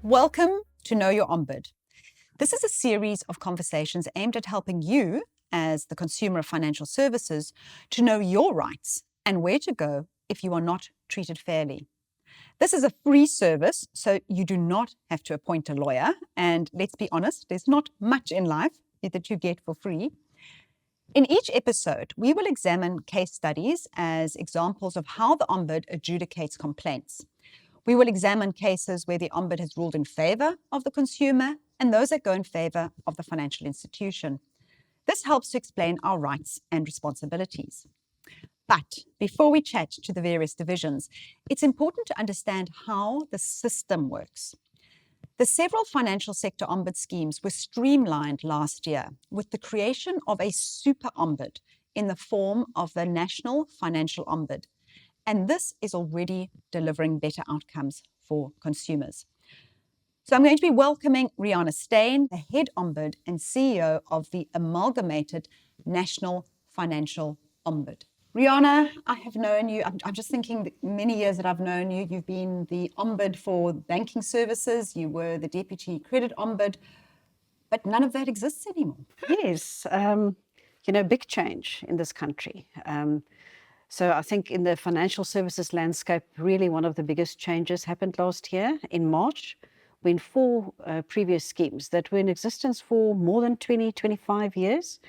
Welcome to Know Your Ombud. This is a series of conversations aimed at helping you, as the consumer of financial services, to know your rights and where to go if you are not treated fairly. This is a free service, so you do not have to appoint a lawyer. And let's be honest, there's not much in life that you get for free. In each episode, we will examine case studies as examples of how the Ombud adjudicates complaints. We will examine cases where the Ombud has ruled in favor of the consumer and those that go in favor of the financial institution. This helps to explain our rights and responsibilities. But before we chat to the various divisions, it's important to understand how the system works. The several financial sector Ombud schemes were streamlined last year with the creation of a super Ombud in the form of the National Financial Ombud. And this is already delivering better outcomes for consumers. So I'm going to be welcoming Reana Steyn, the head Ombud and CEO of the amalgamated National Financial Ombud. Reana, I have known you, I'm just thinking the many years that I've known you, you've been the Ombud for banking services, you were the Deputy Credit Ombud, but none of that exists anymore. Yes, big change in this country. So I think in the financial services landscape, really one of the biggest changes happened last year in March, when four previous schemes that were in existence for more than 20, 25 years,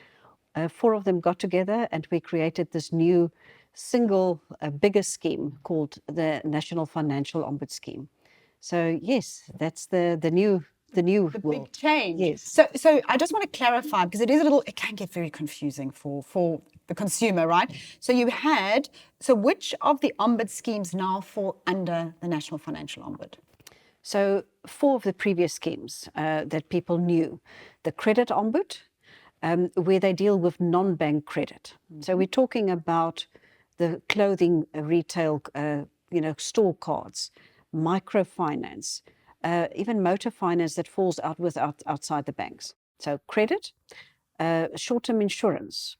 four of them got together and we created this new single bigger scheme called the National Financial Ombud Scheme. So yes, that's the new world. Big change. Yes. So I just want to clarify, because it can get very confusing for the consumer, right? So which of the Ombud schemes now fall under the National Financial Ombud? So four of the previous schemes that people knew, the Credit Ombud, where they deal with non-bank credit. Mm-hmm. So we're talking about the clothing retail, store cards, microfinance, even motor finance that falls outside the banks. So credit, short-term insurance,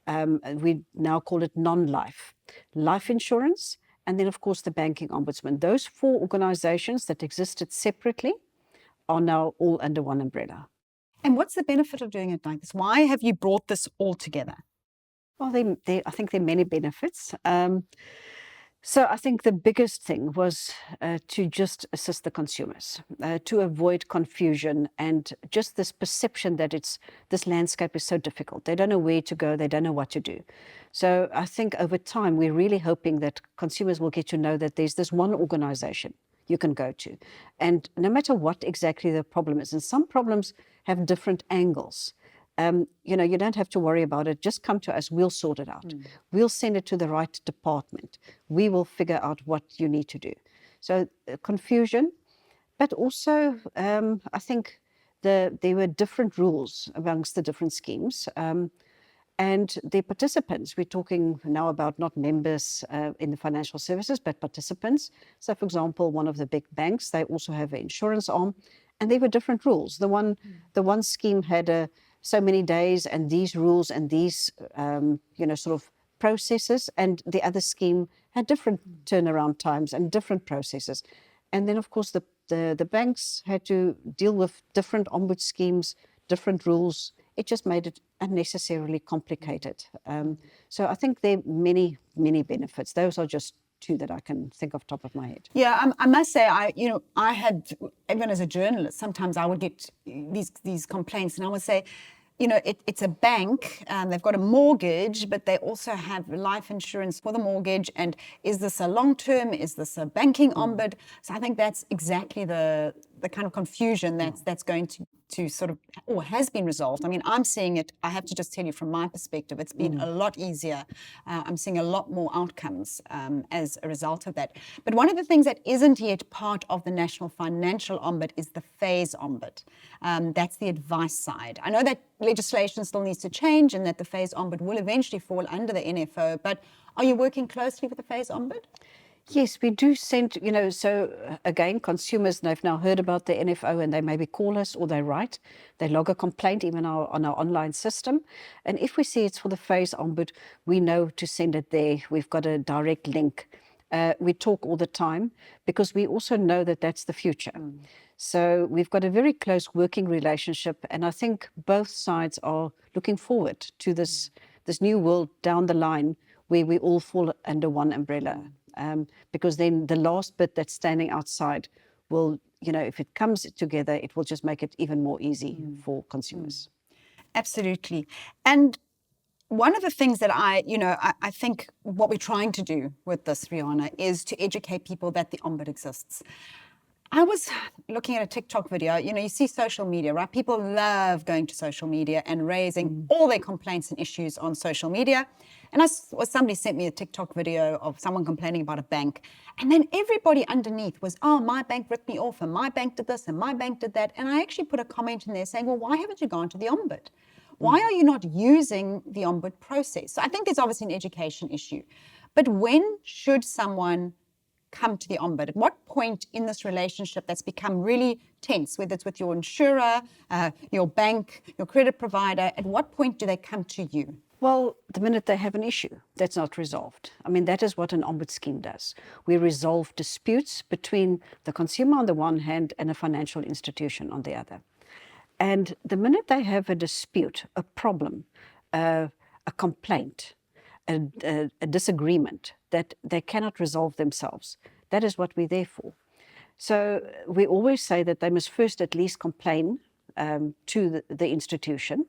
we now call it non-life, life insurance, and then of course the banking ombudsman. Those four organizations that existed separately are now all under one umbrella. And what's the benefit of doing it like this? Why have you brought this all together? Well, I think there are many benefits. So I think the biggest thing was to just assist the consumers, to avoid confusion and just this perception that this landscape is so difficult. They don't know where to go. They don't know what to do. So I think over time, we're really hoping that consumers will get to know that there's this one organization you can go to. And no matter what exactly the problem is, and some problems have different angles. You don't have to worry about it. Just come to us. We'll sort it out. We'll send it to the right department. We will figure out what you need to do. So confusion, but also I think there were different rules amongst the different schemes. And the participants, we're talking now about not members in the financial services, but participants. So for example, one of the big banks, they also have an insurance arm, and there were different rules. The one scheme had so many days and these rules and these, sort of processes. And the other scheme had different turnaround times and different processes. And then, of course, the banks had to deal with different Ombud schemes, different rules. It just made it unnecessarily complicated. So I think there are many, many benefits. Those are just two that I can think of top of my head. Yeah, I must say, I had, even as a journalist, sometimes I would get these complaints, and I would say, it's a bank, they've got a mortgage, but they also have life insurance for the mortgage. And is this a long-term? Is this a banking ombud? So I think that's exactly the kind of confusion that's going to sort of, or has been resolved. I mean, I'm seeing it, I have to just tell you from my perspective, it's been a lot easier. I'm seeing a lot more outcomes as a result of that. But one of the things that isn't yet part of the National Financial Ombud is the phase ombud. That's the advice side. I know that legislation still needs to change and that the phase ombud will eventually fall under the NFO, but are you working closely with the phase ombud? Yes, we do send, so again, consumers, they've now heard about the NFO and they maybe call us or they write. They log a complaint even on our online system. And if we see it's for the phase ombud, we know to send it there. We've got a direct link. We talk all the time because we also know that that's the future. So we've got a very close working relationship, and I think both sides are looking forward to this new world down the line where we all fall under one umbrella. Because then the last bit that's standing outside will, if it comes together, it will just make it even more easy for consumers. Absolutely. And one of the things that I think what we're trying to do with this, Reana, is to educate people that the Ombud exists. I was looking at a TikTok video. You see social media, right? People love going to social media and raising all their complaints and issues on social media. And somebody sent me a TikTok video of someone complaining about a bank. And then everybody underneath was, oh, my bank ripped me off, and my bank did this, and my bank did that. And I actually put a comment in there saying, well, why haven't you gone to the Ombud? Why are you not using the Ombud process? So I think there's obviously an education issue. But when should someone come to the Ombud? At what point in this relationship that's become really tense, whether it's with your insurer, your bank, your credit provider, at what point do they come to you? Well, the minute they have an issue that's not resolved. I mean, that is what an Ombud scheme does. We resolve disputes between the consumer on the one hand and a financial institution on the other. And the minute they have a dispute, a problem, a complaint, a disagreement that they cannot resolve themselves, that is what we're there for. So we always say that they must first at least complain to the institution,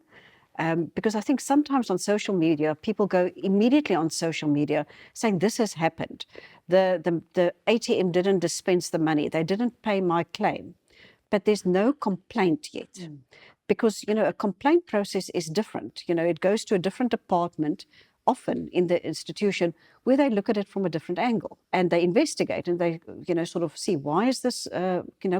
because I think sometimes on social media, people go immediately on social media saying this has happened. The ATM didn't dispense the money. They didn't pay my claim. But there's no complaint yet, because, a complaint process is different. It goes to a different department, often in the institution, where they look at it from a different angle and they investigate and they, sort of see, why is this,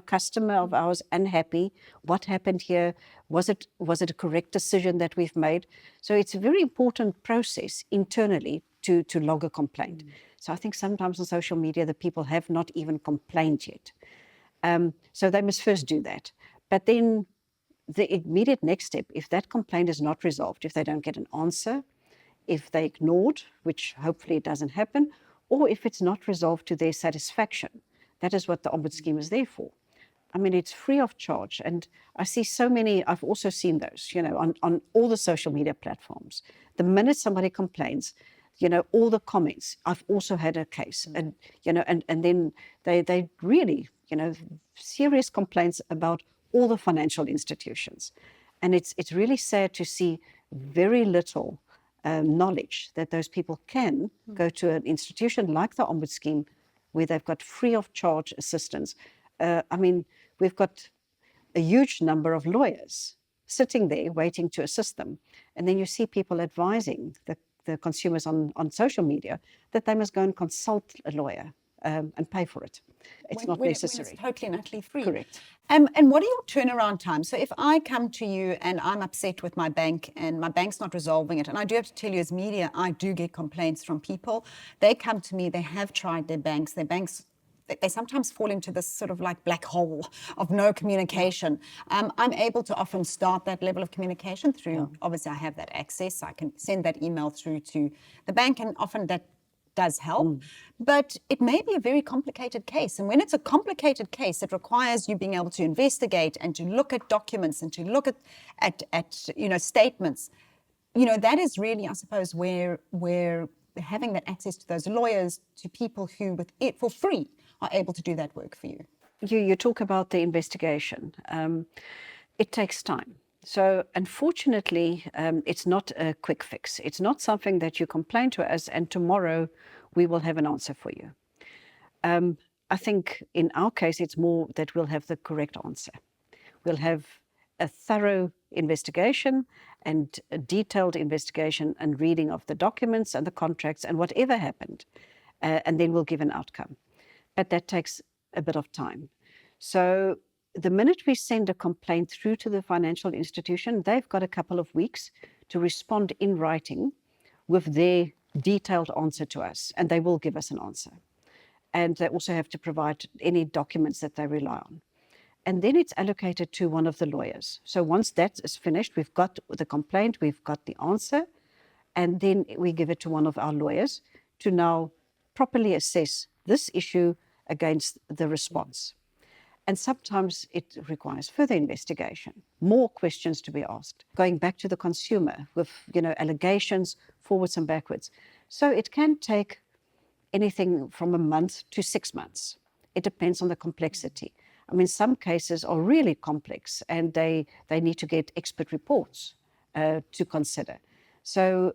customer of ours unhappy? What happened here? Was it a correct decision that we've made? So it's a very important process internally to log a complaint. So I think sometimes on social media, the people have not even complained yet. So they must first do that. But then the immediate next step, if that complaint is not resolved, if they don't get an answer, if they ignored, which hopefully it doesn't happen, or if it's not resolved to their satisfaction, that is what the Ombud scheme is there for. I mean, it's free of charge. And I see so many, I've also seen those, on all the social media platforms. The minute somebody complains, all the comments, I've also had a case. And, and then they really, serious complaints about all the financial institutions. And it's really sad to see very little knowledge that those people can go to an institution like the Ombud scheme where they've got free of charge assistance. I mean, we've got a huge number of lawyers sitting there waiting to assist them. And then you see people advising the consumers on social media that they must go and consult a lawyer and pay for it. It's not necessary. When it's totally and utterly free. Correct. And what are your turnaround times? So if I come to you and I'm upset with my bank and my bank's not resolving it, and I do have to tell you as media, I do get complaints from people. They come to me, they have tried their banks, they sometimes fall into this sort of like black hole of no communication. I'm able to often start that level of communication through, obviously I have that access. I can send that email through to the bank, and often that does help, but it may be a very complicated case. And when it's a complicated case, it requires you being able to investigate and to look at documents and to look at statements. That is really, I suppose, where having that access to those lawyers, to people who with it for free are able to do that work for you. You talk about the investigation. It takes time. So unfortunately, it's not a quick fix. It's not something that you complain to us and tomorrow we will have an answer for you. I think in our case, it's more that we'll have the correct answer. We'll have a thorough investigation and a detailed investigation and reading of the documents and the contracts and whatever happened, and then we'll give an outcome. But that takes a bit of time. So the minute we send a complaint through to the financial institution, they've got a couple of weeks to respond in writing with their detailed answer to us, and they will give us an answer. And they also have to provide any documents that they rely on. And then it's allocated to one of the lawyers. So once that is finished, we've got the complaint, we've got the answer, and then we give it to one of our lawyers to now properly assess this issue against the response. And sometimes it requires further investigation, more questions to be asked, going back to the consumer with, allegations forwards and backwards. So it can take anything from a month to 6 months. It depends on the complexity. I mean, some cases are really complex and they need to get expert reports to consider. So,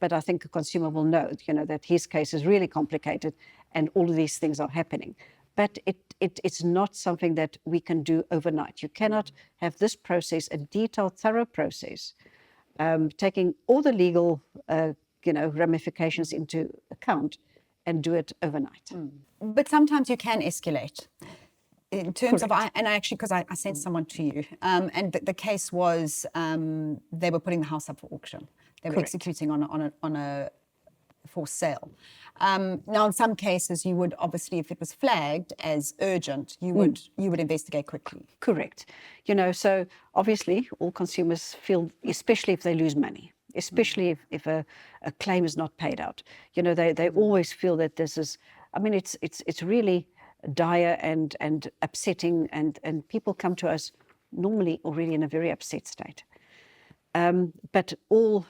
but I think the consumer will know, that his case is really complicated and all of these things are happening. But it's not something that we can do overnight. You cannot have this process, a detailed, thorough process, taking all the legal, ramifications into account and do it overnight. But sometimes you can escalate. In terms Correct. because I sent someone to you, and the case was they were putting the house up for auction. They were Correct. executing on a for sale. Now, in some cases, you would obviously, if it was flagged as urgent, you would investigate quickly. Correct. So obviously all consumers feel, especially if they lose money, especially if a claim is not paid out, they always feel that this is, I mean, it's really dire and upsetting, and people come to us normally already in a very upset state. But all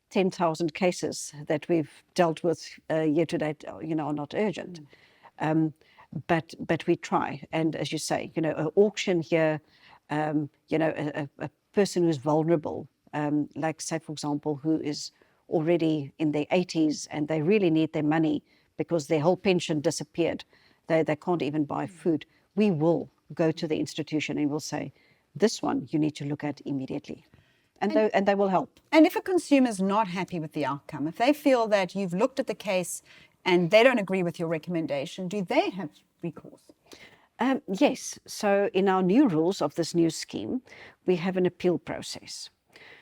10,000 cases that we've dealt with year to date, are not urgent. But we try. And as you say, an auction here, a person who's vulnerable, like say, for example, who is already in their 80s and they really need their money because their whole pension disappeared. They can't even buy food. We will go to the institution and we'll say, this one you need to look at immediately. And they will help. And if a consumer is not happy with the outcome, if they feel that you've looked at the case and they don't agree with your recommendation, do they have recourse? Yes. So in our new rules of this new scheme, we have an appeal process.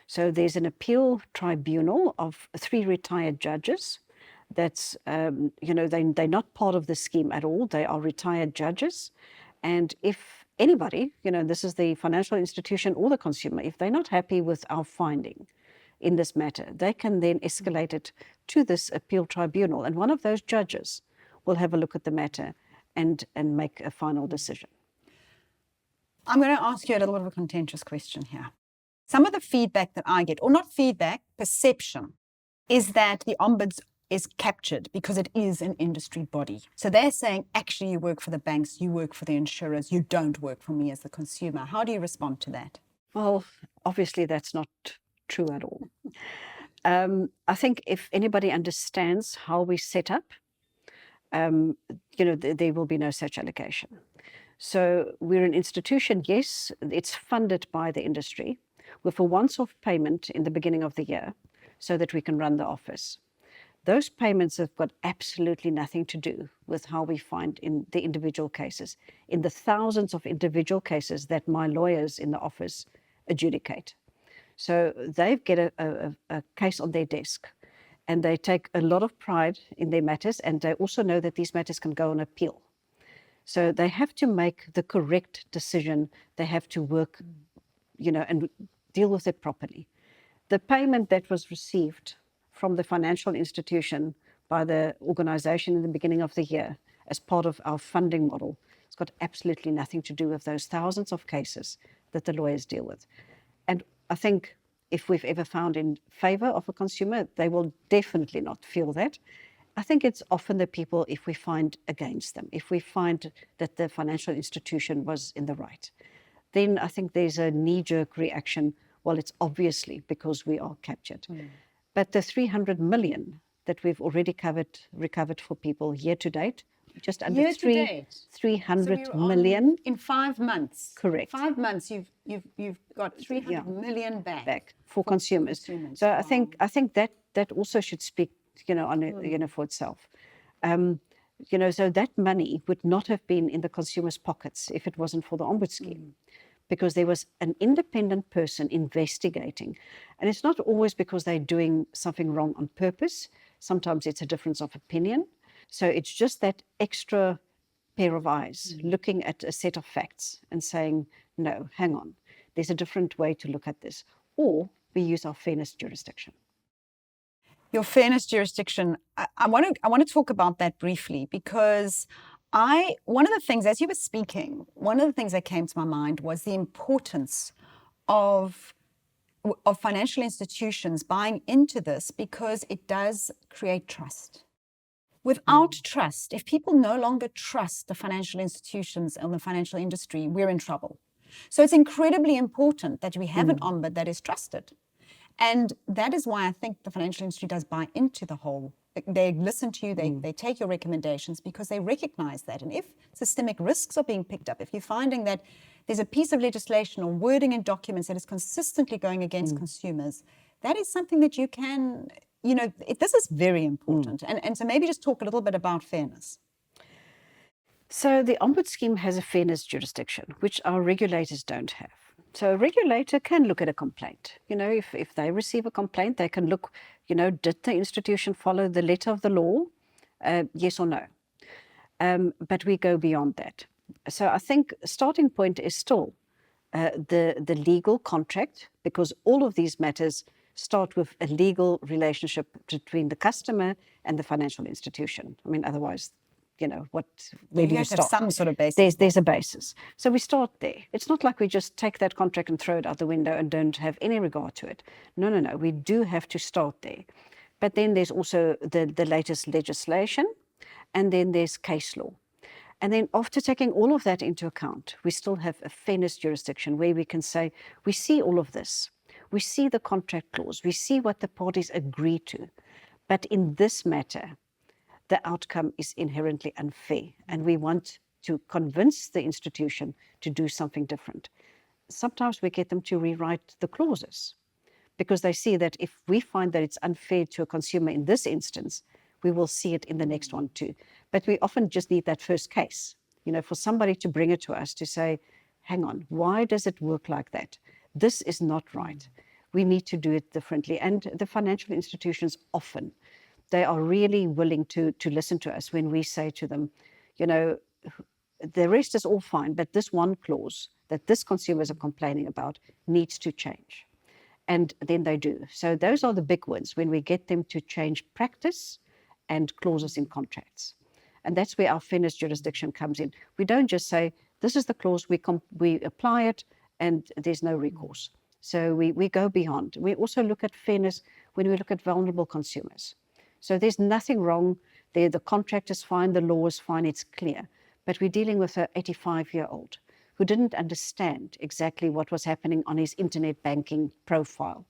So there's an appeal tribunal of 3 retired judges. That's, they're not part of the scheme at all. They are retired judges. And if anybody, this is the financial institution or the consumer, if they're not happy with our finding in this matter, they can then escalate it to this appeal tribunal. And one of those judges will have a look at the matter and make a final decision. I'm going to ask you a little bit of a contentious question here. Some of the feedback that I get, or not feedback, perception, is that the Ombuds is captured because it is an industry body. So they're saying, actually, you work for the banks, you work for the insurers, you don't work for me as the consumer. How do you respond to that? Well, obviously that's not true at all. I think if anybody understands how we set up, there will be no such allegation. So we're an institution, yes, it's funded by the industry with a once-off payment in the beginning of the year so that we can run the office. Those payments have got absolutely nothing to do with how we find in the individual cases, in the thousands of individual cases that my lawyers in the office adjudicate. So they get a case on their desk and they take a lot of pride in their matters, and they also know that these matters can go on appeal. So they have to make the correct decision. They have to work, and deal with it properly. The payment that was received from the financial institution by the organization in the beginning of the year as part of our funding model, it's got absolutely nothing to do with those thousands of cases that the lawyers deal with. And I think if we've ever found in favor of a consumer, they will definitely not feel that. I think it's often the people, if we find against them, if we find that the financial institution was in the right, then I think there's a knee-jerk reaction. Well, it's obviously because we are captured. But the 300 million that we've already recovered for people year to date, just under 300 million. In 5 months. Correct. 5 months, you've got 300 million back for consumers. So wow. I think that also should speak, for itself. So that money would not have been in the consumer's pockets if it wasn't for the Ombud scheme. Because there was an independent person investigating. And it's not always because they're doing something wrong on purpose. Sometimes it's a difference of opinion. So it's just that extra pair of eyes looking at a set of facts and saying, no, hang on, there's a different way to look at this. Or we use our fairness jurisdiction. Your fairness jurisdiction, I want to talk about that briefly, because One of the things, as you were speaking, one of the things that came to my mind was the importance of financial institutions buying into this, because it does create trust. Without trust, if people no longer trust the financial institutions and the financial industry, we're in trouble. So it's incredibly important that we have an ombud that is trusted. And that is why I think the financial industry does buy into the whole. They listen to you, they take your recommendations, because they recognize that. And if systemic risks are being picked up, if you're finding that there's a piece of legislation or wording in documents that is consistently going against consumers, that is something that you can, this is very important. And so maybe just talk a little bit about fairness. So the Ombud scheme has a fairness jurisdiction, which our regulators don't have. So a regulator can look at a complaint. If they receive a complaint, they can look, did the institution follow the letter of the law? Yes or no? But we go beyond that. So I think starting point is still the legal contract, because all of these matters start with a legal relationship between the customer and the financial institution. I mean, otherwise, where do you start? Have some sort of basis. There's a basis. So we start there. It's not like we just take that contract and throw it out the window and don't have any regard to it. No. We do have to start there. But then there's also the latest legislation, and then there's case law. And then after taking all of that into account, we still have a fairness jurisdiction where we can say, we see all of this. We see the contract clause. We see what the parties agree to. But in this matter, the outcome is inherently unfair, and we want to convince the institution to do something different. Sometimes we get them to rewrite the clauses, because they see that if we find that it's unfair to a consumer in this instance, we will see it in the next one too. But we often just need that first case, for somebody to bring it to us to say, hang on, why does it work like that? This is not right. We need to do it differently. And the financial institutions often, they are really willing to listen to us when we say to them, the rest is all fine, but this one clause that this consumers are complaining about needs to change. And then they do. So those are the big wins, when we get them to change practice and clauses in contracts. And that's where our fairness jurisdiction comes in. We don't just say, this is the clause, we apply it, and there's no recourse. So we go beyond. We also look at fairness when we look at vulnerable consumers. So there's nothing wrong there. The contract is fine, the law is fine, it's clear. But we're dealing with an 85-year-old who didn't understand exactly what was happening on his internet banking profile.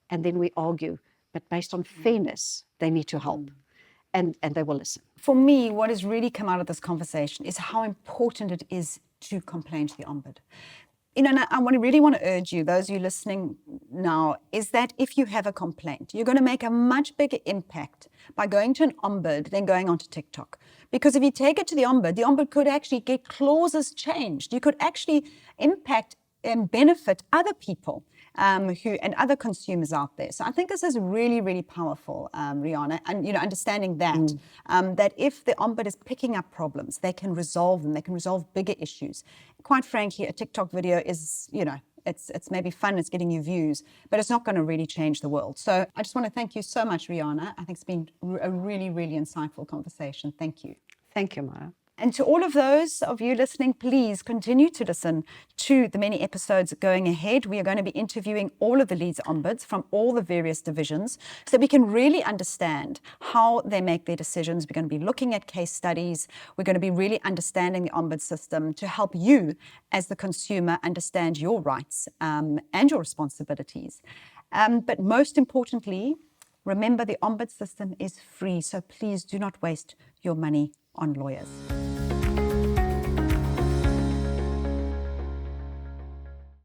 And then we argue, but based on fairness, they need to help. And they will listen. For me, what has really come out of this conversation is how important it is to complain to the Ombud. And I really want to urge you, those of you listening now, is that if you have a complaint, you're going to make a much bigger impact by going to an Ombud than going onto TikTok. Because if you take it to the Ombud could actually get clauses changed. You could actually impact and benefit other people and other consumers out there. So I think this is really, really powerful, Reana, and understanding that that if the Ombud is picking up problems, they can resolve them. They can resolve bigger issues. Quite frankly, a TikTok video is, it's maybe fun, it's getting you views, but it's not going to really change the world. So I just want to thank you so much, Reana. I think it's been a really, really insightful conversation. Thank you. Thank you, Maya. And to all of those of you listening, please continue to listen to the many episodes going ahead. We are going to be interviewing all of the lead ombuds from all the various divisions so that we can really understand how they make their decisions. We're going to be looking at case studies. We're going to be really understanding the ombud system to help you as the consumer understand your rights and your responsibilities. But most importantly, remember the ombud system is free, so please do not waste your money on lawyers.